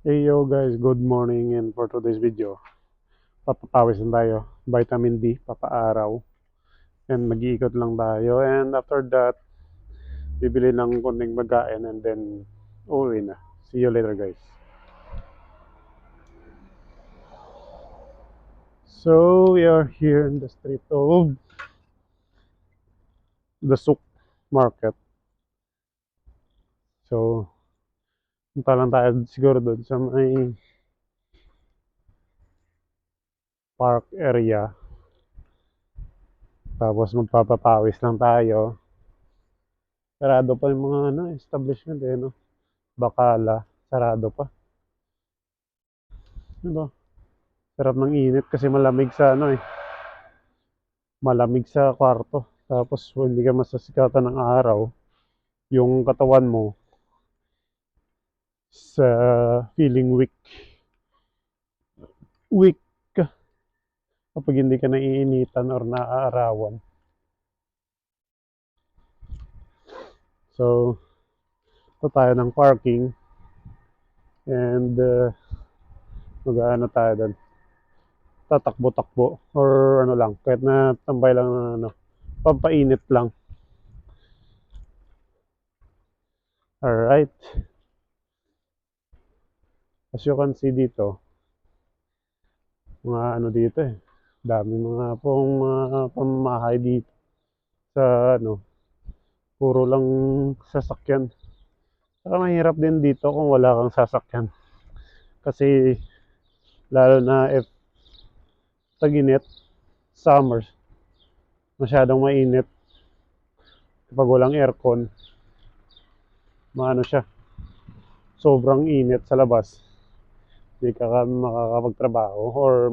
Hey yo guys, good morning, and for today's video, papapawis lang tayo. Vitamin D, papaaraw. And mag-iikot lang tayo. And after that, bibili ng konting pagkain and then uuwi na. See you later guys. So we are here in the street of the Souk Market. So, punta lang tayo siguro doon sa may park area. Tapos magpapapawis lang tayo. Sarado pa yung mga establishment no? Bakala, sarado pa. Ano? Sarap ng init kasi malamig sa malamig sa kwarto. Tapos hindi ka masasikatan ng araw, yung katawan mo sa feeling weak. Weak ka kapag hindi ka naiinitan or naaarawan. So, ito tayo ng parking and mag-ano tayo doon. Tatakbo-takbo or ano lang, kahit na tambay lang na pampainit lang. Alright. As you can see dito, mga dito dami mga mga pamamahay dito sa puro lang sasakyan. Saka mahirap din dito kung wala kang sasakyan kasi lalo na if tag-init, summer, masyadong mainit kapag walang aircon, siya, sobrang init sa labas, hindi ka makakapagtrabaho or